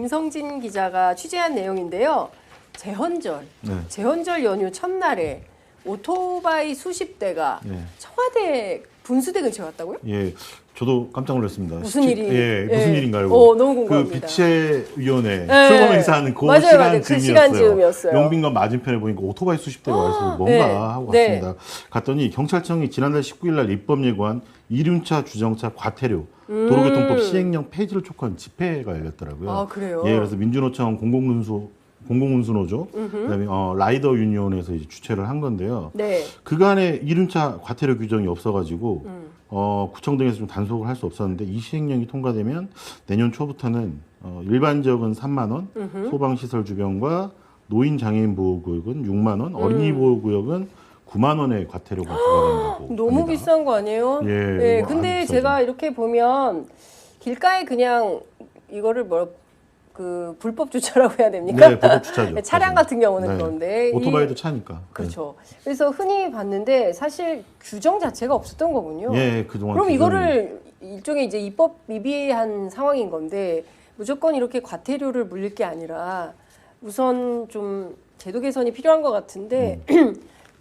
김성진 기자가 취재한 내용인데요. 제헌절 연휴 첫날에 오토바이 수십 대가 청와대 분수대 근처에 왔다고요? 예, 저도 깜짝 놀랐습니다. 무슨 일이? 무슨 일인가요? 너무 궁금합니다. 그 비치위원회 출범 행사하는 그 맞아요. 그 시간쯤이었어요. 시간쯤이었어요. 용빈관 맞은편에 보니까 오토바이 수십 대가 와서 뭔가 하고 왔습니다. 갔더니 경찰청이 지난달 19일 날 입법 예고한 이륜차 주정차 과태료 도로교통법 시행령 폐지를 촉구한 집회가 열렸더라고요. 아, 그래요? 예, 그래서 민주노총 공공운수노조, 그다음에 라이더 유니온에서 이제 주최를 한 건데요. 네. 그간에 이륜차 과태료 규정이 없어가지고 구청 등에서 좀 단속을 할 수 없었는데 이 시행령이 통과되면 내년 초부터는 일반 지역은 3만 원, 소방시설 주변과 노인 장애인 보호구역은 6만 원, 어린이 보호구역은 9만 원의 과태료가 부과된다고. 너무 합니다. 비싼 거 아니에요? 예. 근데 제가 이렇게 보면 길가에 그냥 이거를 불법 주차라고 해야 됩니까? 네, 불법 주차죠. 차량 같은 경우는 네. 그런데 오토바이도 차니까. 그렇죠. 그래서 흔히 봤는데 사실 규정 자체가 없었던 거군요. 예, 그동안. 그럼 이거를 일종의 이제 입법 미비한 상황인 건데 무조건 이렇게 과태료를 물릴 게 아니라 우선 좀 제도 개선이 필요한 것 같은데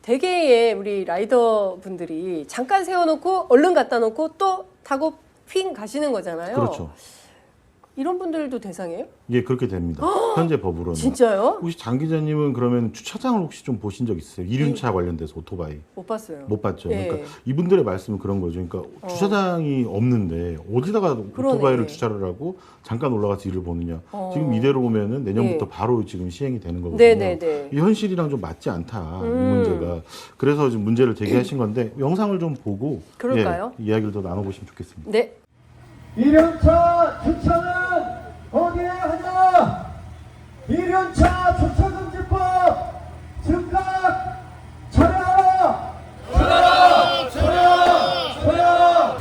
대개의 우리 라이더 분들이 잠깐 세워놓고 얼른 갖다 놓고 또 타고 휙 가시는 거잖아요. 그렇죠. 이런 분들도 대상이에요? 예, 그렇게 됩니다. 현재 법으로는. 진짜요? 혹시 장 기자님은 그러면 주차장을 혹시 좀 보신 적 있으세요? 이륜차 관련돼서 오토바이. 못 봤어요. 못 봤죠. 네. 그러니까 이분들의 말씀은 그런 거죠. 그러니까 주차장이 없는데 어디다가 오토바이를 주차를 하고 잠깐 올라가서 일을 보느냐. 지금 이대로 보면은 내년부터 바로 지금 시행이 되는 거거든요. 네네네. 이 현실이랑 좀 맞지 않다. 이 문제가. 그래서 지금 문제를 제기하신 건데 영상을 좀 보고 그럴까요? 이야기를 더 나눠보시면 좋겠습니다. 네. 이륜차 주차는 어디에 하냐? 이륜차 주차금지법 즉각 철회하라! 철회하라!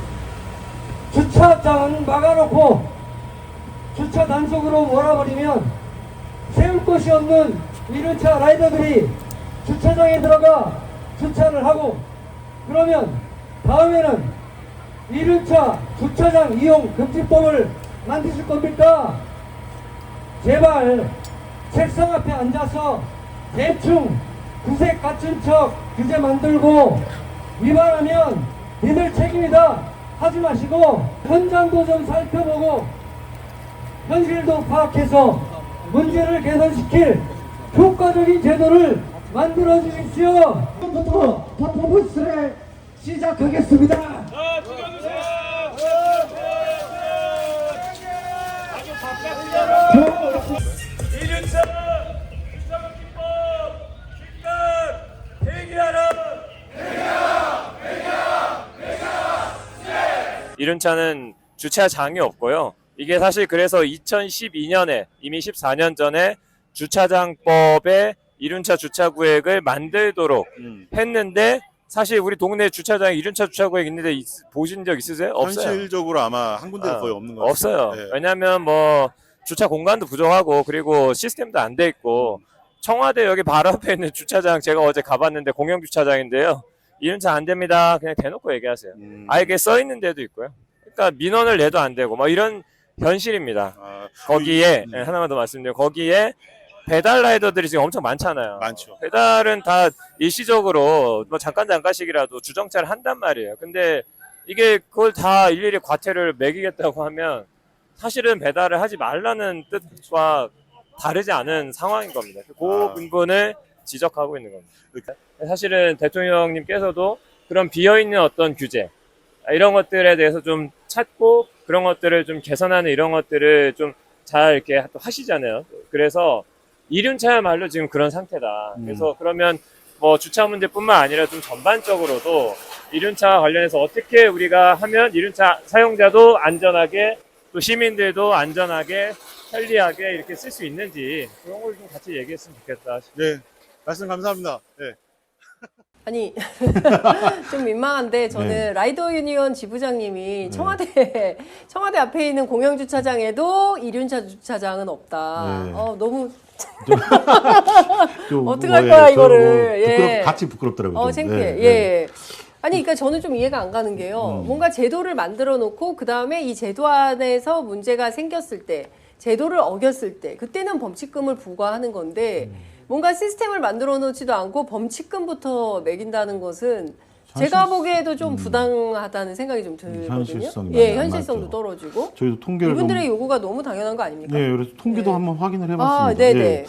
주차장은 막아놓고 주차 단속으로 몰아버리면 세울 곳이 없는 이륜차 라이더들이 주차장에 들어가 주차를 하고 그러면 다음에는 이륜차 주차장 이용 금지법을 만드실 겁니까? 제발 책상 앞에 앉아서 대충 구색 갖춘 척 규제 만들고 위반하면 니들 책임이다 하지 마시고 현장도 좀 살펴보고 현실도 파악해서 문제를 개선시킬 효과적인 제도를 만들어 주십시오. 지금부터 퍼포먼스를 시작하겠습니다. 이륜차 주차금지법 즉각 폐기하라. 이륜차는 주차장이 없고요. 이게 사실 그래서 2012년에 이미 14년 전에 주차장법에 이륜차 주차구역을 만들도록 했는데 사실 우리 동네 주차장에 이륜차 주차구역 있는데 보신 적 있으세요? 없어요. 현실적으로 아마 한 군데도 거의 없는 것 같아요. 없어요. 네. 왜냐하면 뭐 주차 공간도 부족하고 그리고 시스템도 안 돼 있고 청와대 여기 바로 앞에 있는 주차장 제가 어제 가봤는데 공영 주차장인데요. 이륜차 안 됩니다. 그냥 대놓고 얘기하세요. 아예 이게 써 있는 데도 있고요. 그러니까 민원을 내도 안 되고 뭐 이런 현실입니다. 거기에 하나만 더 말씀드리면 거기에 배달 라이더들이 지금 엄청 많잖아요. 많죠. 배달은 다 일시적으로 뭐 잠깐씩이라도 주정차를 한단 말이에요. 근데 이게 그걸 다 일일이 과태료를 매기겠다고 하면 사실은 배달을 하지 말라는 뜻과 다르지 않은 상황인 겁니다. 그 부분을 지적하고 있는 겁니다. 사실은 대통령님께서도 그런 비어있는 어떤 규제 이런 것들에 대해서 좀 찾고 그런 것들을 좀 개선하는 이런 것들을 좀 잘 이렇게 또 하시잖아요. 그래서 이륜차야말로 지금 그런 상태다. 그래서 그러면 뭐 주차 문제뿐만 아니라 좀 전반적으로도 이륜차 관련해서 어떻게 우리가 하면 이륜차 사용자도 안전하게 또 시민들도 안전하게 편리하게 이렇게 쓸 수 있는지 그런 걸 좀 같이 얘기했으면 좋겠다. 네, 말씀 감사합니다. 네. 아니 좀 민망한데 저는 라이더 유니온 지부장님이 청와대 앞에 있는 공영 주차장에도 이륜차 주차장은 없다. 너무 어떡할 거야 이거를. 같이 부끄럽더라고요. 창피해. 아니, 그러니까 저는 좀 이해가 안 가는 게요. 뭔가 제도를 만들어 놓고 그 다음에 이 제도 안에서 문제가 생겼을 때 제도를 어겼을 때 그때는 범칙금을 부과하는 건데 뭔가 시스템을 만들어 놓지도 않고 범칙금부터 매긴다는 것은 제가 보기에도 좀 부당하다는 생각이 좀 들거든요. 현실성이 예, 많이 안 현실성도 맞죠. 떨어지고 저희도 통계를 이분들의 요구가 너무 당연한 거 아닙니까? 네, 그래서 통계도 네. 한번 확인을 해봤습니다. 아, 네네. 예.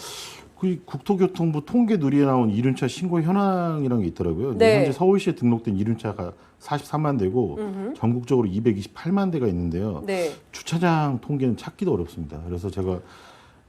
그 국토교통부 통계 누리에 나온 이륜차 신고 현황이라는 게 있더라고요. 네. 현재 서울시에 등록된 이륜차가 43만 대고 전국적으로 228만 대가 있는데요. 네. 주차장 통계는 찾기도 어렵습니다. 그래서 제가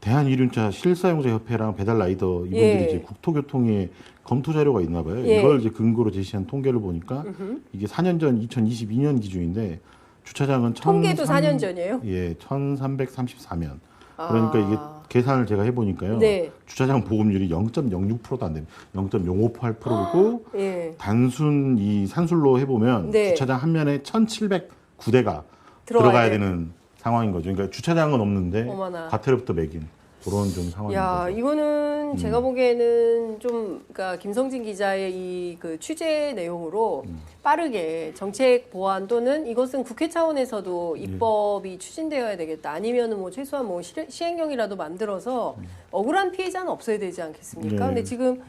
대한이륜차 실사용자협회랑 배달라이더 이분들이 예. 이제 국토교통에 검토 자료가 있나 봐요. 예. 이걸 이제 근거로 제시한 통계를 보니까 이게 4년 전 2022년 기준인데 주차장은 통계도 4년 전이에요? 예, 1,334면. 그러니까 이게 아. 계산을 제가 해보니까요. 네. 주차장 보급률이 0.06%도 안 됩니다. 0.058%고 예. 단순 이 산술로 해보면 네. 주차장 한 면에 1,709대가 들어가야 들어가야 돼. 되는 상황인 거죠. 그러니까 주차장은 없는데 어머나. 과태료부터 매긴 그런 좀 상황인 야, 거죠. 이거는 제가 보기에는 좀, 그러니까 김성진 기자의 이 그 취재 내용으로 빠르게 정책 보완 또는 이것은 국회 차원에서도 입법이 추진되어야 되겠다. 아니면은 뭐 최소한 뭐 시행령이라도 만들어서 억울한 피해자는 없어야 되지 않겠습니까? 네. 근데 지금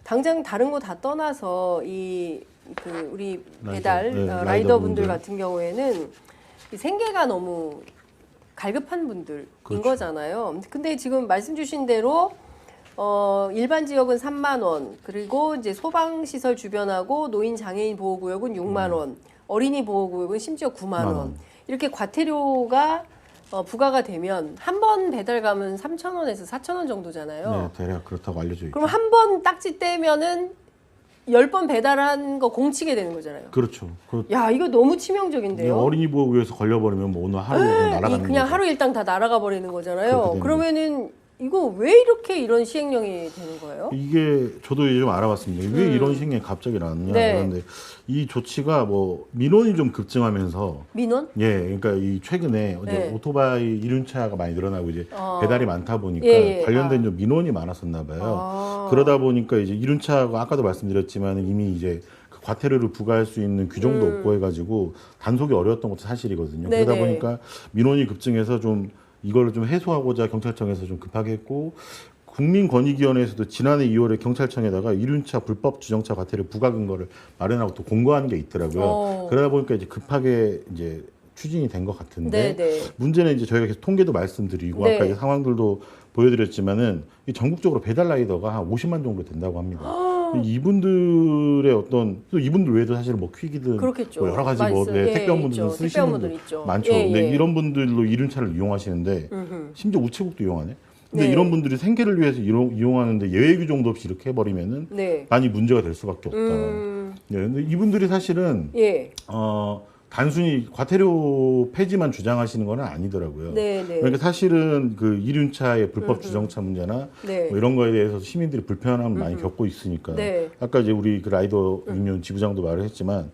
당장 다른 거 다 떠나서 이 그 우리 배달 네, 라이더분들 라이더분들. 같은 경우에는 이 생계가 너무 갈급한 분들인 그렇죠. 거잖아요. 근데 지금 말씀 주신 대로 일반 지역은 3만 원, 그리고 이제 소방 시설 주변하고 노인 장애인 보호 구역은 6만 원, 어린이 보호 구역은 심지어 9만 원. 이렇게 과태료가 부과가 되면 한 번 배달 가면 3,000원에서 4,000원 정도잖아요. 네, 대략 그렇다고 알려져 있죠. 그럼 한 번 딱지 떼면은 10번 배달한 거 공치게 되는 거잖아요. 그렇죠. 야, 이거 너무 치명적인데요. 어린이 보호구에서 걸려버리면 뭐 오늘 하루 날아가는 그냥 거죠. 하루 일당 다 날아가 버리는 거잖아요. 그렇게 되는 그러면은 이거 왜 이렇게 이런 시행령이 되는 거예요? 이게 저도 이제 좀 알아봤습니다. 왜 이런 시행령이 갑자기 나왔냐. 네. 그런데 이 조치가 뭐 민원이 좀 급증하면서 민원? 예, 그러니까 이 최근에 이제 네. 오토바이 이륜차가 많이 늘어나고 이제 배달이 많다 보니까 예, 예. 관련된 좀 민원이 많았었나 봐요. 아. 그러다 보니까 이제 이륜차가 아까도 말씀드렸지만 이미 이제 그 과태료를 부과할 수 있는 규정도 없고 해가지고 단속이 어려웠던 것도 사실이거든요. 네네. 그러다 보니까 민원이 급증해서 좀 이걸 좀 해소하고자 경찰청에서 좀 급하게 했고 국민권익위원회에서도 지난해 2월에 경찰청에다가 이륜차 불법 주정차 과태료 부과 근거를 마련하고 또 공고한 게 있더라고요. 그러다 보니까 이제 급하게 이제 추진이 된 것 같은데 네네. 문제는 이제 저희가 계속 통계도 말씀드리고 네. 아까 이 상황들도 보여드렸지만은 이 전국적으로 배달 라이더가 한 50만 정도 된다고 합니다. 이분들의 어떤 또 이분들 외에도 사실 뭐 퀵이든 그렇겠죠. 뭐 여러 가지 뭐 많이 네, 택배원분들도 있죠. 쓰시는 택배원분들 분들 있죠. 많죠. 예, 근데 예. 이런 분들로 이륜차를 이용하시는데 심지어 우체국도 이용하네. 근데 네. 이런 분들이 생계를 위해서 이용하는데 예외 규정도 없이 이렇게 해버리면은 네. 많이 문제가 될 수밖에 없다. 네, 근데 이분들이 사실은 예. 단순히 과태료 폐지만 주장하시는 건 아니더라고요. 네, 네. 그러니까 사실은 그 이륜차의 불법 주정차 문제나 네. 뭐 이런 거에 대해서 시민들이 불편함을 많이 겪고 있으니까 네. 아까 이제 우리 그 라이더 유니온 지부장도 말을 했지만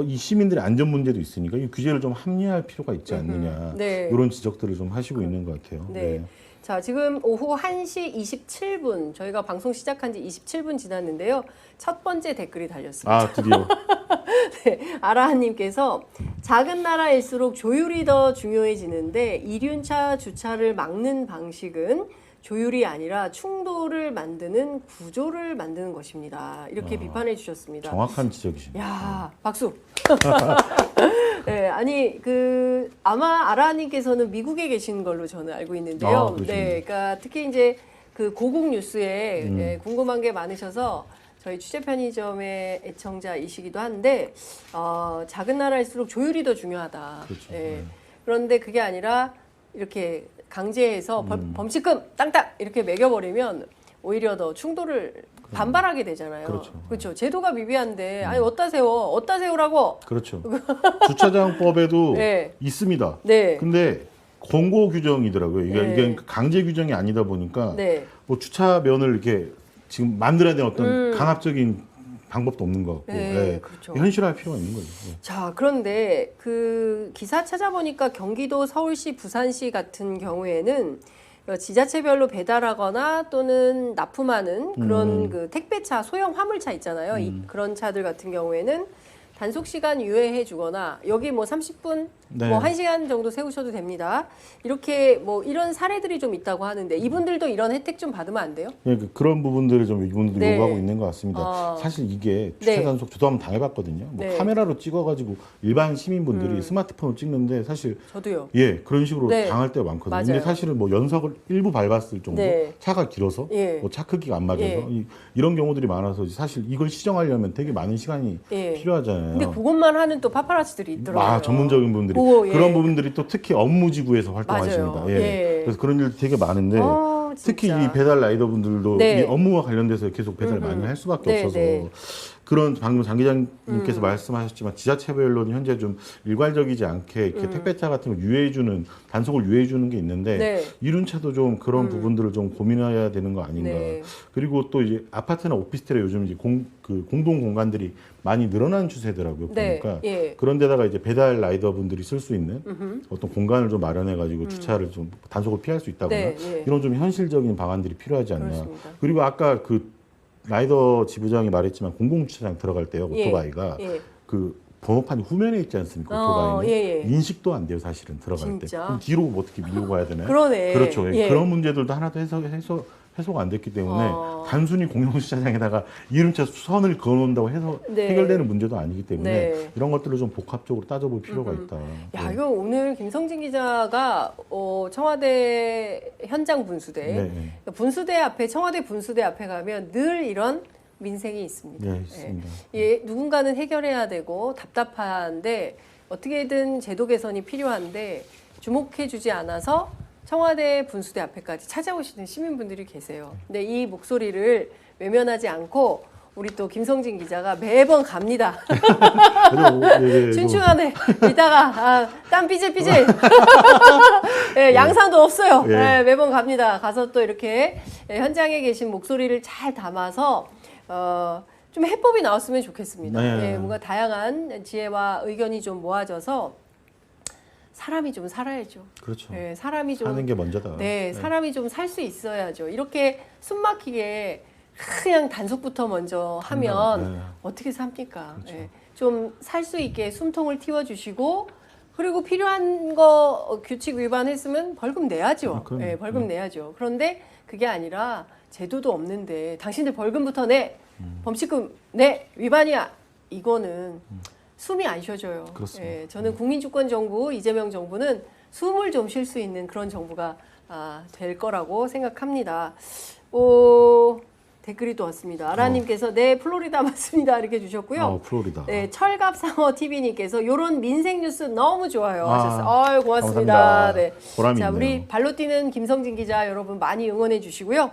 이 시민들의 안전 문제도 있으니까 이 규제를 좀 합리화할 필요가 있지 않느냐 네. 이런 지적들을 좀 하시고 있는 것 같아요. 네. 자, 지금 오후 1시 27분, 저희가 방송 시작한 지 27분 지났는데요. 첫 번째 댓글이 달렸습니다. 아 드디어 네, 아라한님께서 작은 나라일수록 조율이 더 중요해지는데 이륜차 주차를 막는 방식은 조율이 아니라 충돌을 만드는 구조를 만드는 것입니다. 이렇게 비판해 주셨습니다. 정확한 지적이십니다. 야, 박수. 네, 아니 아마 아라님께서는 미국에 계신 걸로 저는 알고 있는데요. 아, 그러시군요. 네, 그러니까 특히 이제 그 고국 뉴스에 예, 궁금한 게 많으셔서 저희 취재 편의점의 애청자이시기도 한데 작은 나라일수록 조율이 더 중요하다. 그렇죠. 예. 네. 그런데 그게 아니라 이렇게 강제해서 범칙금 땅땅 이렇게 매겨버리면 오히려 더 충돌을 반발하게 되잖아요. 그렇죠. 제도가 미비한데 아니 어디다 세우라고. 그렇죠. 주차장법에도 네. 있습니다. 네. 근데 권고 규정이더라고요. 네. 이게 강제 규정이 아니다 보니까 네. 뭐 주차면을 이렇게 지금 만들어야 되는 어떤 강압적인 방법도 없는 것 같고 네, 그렇죠. 현실화할 필요가 있는 거죠. 네. 자, 그런데 그 기사 찾아보니까 경기도, 서울시, 부산시 같은 경우에는 지자체별로 배달하거나 또는 납품하는 그런 그 택배차, 소형 화물차 있잖아요. 그런 차들 같은 경우에는 단속 시간 유예해 주거나 여기 뭐 30분 네. 뭐 1시간 정도 세우셔도 됩니다. 이렇게 뭐 이런 사례들이 좀 있다고 하는데 이분들도 이런 혜택 좀 받으면 안 돼요? 그러니까 그런 부분들을 좀 이분들도 네. 요구하고 있는 것 같습니다. 사실 이게 주차 네. 단속 저도 한번 당해봤거든요. 뭐 네. 카메라로 찍어가지고 일반 시민분들이 스마트폰으로 찍는데 사실 저도요. 예 그런 식으로 네. 당할 때가 많거든요. 맞아요. 근데 사실은 뭐 연석을 일부 밟았을 정도 네. 차가 길어서 예. 뭐 차 크기가 안 맞아서 예. 이런 경우들이 많아서 사실 이걸 시정하려면 되게 많은 시간이 예. 필요하잖아요. 근데 그것만 하는 또 파파라치들이 있더라고요. 아, 전문적인 분들이 오, 예. 그런 부분들이 또 특히 업무지구에서 활동하십니다. 맞아요. 예. 예. 그래서 그런 일 되게 많은데 특히 진짜. 이 배달 라이더 분들도 네. 이 업무와 관련돼서 계속 배달 많이 할 수밖에 네, 없어서 네. 그런 방금 장 기자님께서 말씀하셨지만 지자체별로는 현재 좀 일괄적이지 않게 이렇게 택배차 같은 걸 유예해주는 단속을 유예해주는 게 있는데 네. 이륜차도 좀 그런 부분들을 좀 고민해야 되는 거 아닌가. 네. 그리고 또 이제 아파트나 오피스텔에 요즘 이제 공동 공간들이 많이 늘어나는 추세더라고요. 네. 보니까 예. 그런데다가 이제 배달 라이더 분들이 쓸 수 있는 어떤 공간을 좀 마련해가지고 주차를 좀 단속을 피할 수 있다거나 네, 예. 이런 좀 현실적인 방안들이 필요하지 않나. 그렇습니다. 그리고 아까 그 라이더 지부장이 말했지만 공공주차장 들어갈 때요 예. 오토바이가 예. 그 번호판이 후면에 있지 않습니까? 어, 오토바이는 예, 예. 인식도 안 돼요 사실은 들어갈 때. 진짜? 그럼 뒤로 뭐 어떻게 밀고 가야 되나요? 그러네. 그렇죠. 예. 예. 그런 문제들도 하나도 해소가 안 됐기 때문에 단순히 공영주차장에다가 이륜차 선을 그어놓는다고 해서 네. 해결되는 문제도 아니기 때문에 네. 이런 것들을 좀 복합적으로 따져볼 필요가 있다. 야, 네. 이거 오늘 김성진 기자가 청와대 현장 분수대, 네, 네. 그러니까 분수대 앞에 청와대 분수대 앞에 가면 늘 이런 민생이 있습니다. 네, 있습니다. 예, 누군가는 해결해야 되고 답답한데 어떻게든 제도 개선이 필요한데 주목해주지 않아서 청와대 분수대 앞에까지 찾아오시는 시민분들이 계세요. 근데 이 목소리를 외면하지 않고 우리 또 김성진 기자가 매번 갑니다. 춘추하네. 이따가 땀 삐질삐질. 예, 양산도 없어요. 예. 예, 매번 갑니다. 가서 또 이렇게 현장에 계신 목소리를 잘 담아서 좀 해법이 나왔으면 좋겠습니다. 네. 예, 뭔가 다양한 지혜와 의견이 좀 모아져서 사람이 좀 살아야죠. 그렇죠. 예, 사람이 좀 사는 게 먼저다. 네, 사람이 좀 살 수 있어야죠. 이렇게 숨막히게 그냥 단속부터 먼저 하면 네. 어떻게 삽니까? 그렇죠. 좀 살 수 있게 숨통을 틔워주시고 그리고 필요한 거 규칙 위반했으면 벌금 내야죠. 그럼요. 예, 벌금 내야죠. 그런데 그게 아니라 제도도 없는데 당신들 벌금부터 내, 범칙금 내, 위반이야. 이거는 숨이 안 쉬어져요. 그렇습니다. 예, 저는 국민주권 정부, 이재명 정부는 숨을 좀 쉴 수 있는 그런 정부가 될 거라고 생각합니다. 댓글이 또 왔습니다. 아라님께서 네, 플로리다 맞습니다. 이렇게 주셨고요. 플로리다. 네, 철갑상어 TV님께서 이런 민생 뉴스 너무 좋아요 아, 하셨어요. 아유, 고맙습니다. 감사합니다. 네. 보람이 자, 있네요. 우리 발로 뛰는 김성진 기자 여러분 많이 응원해 주시고요.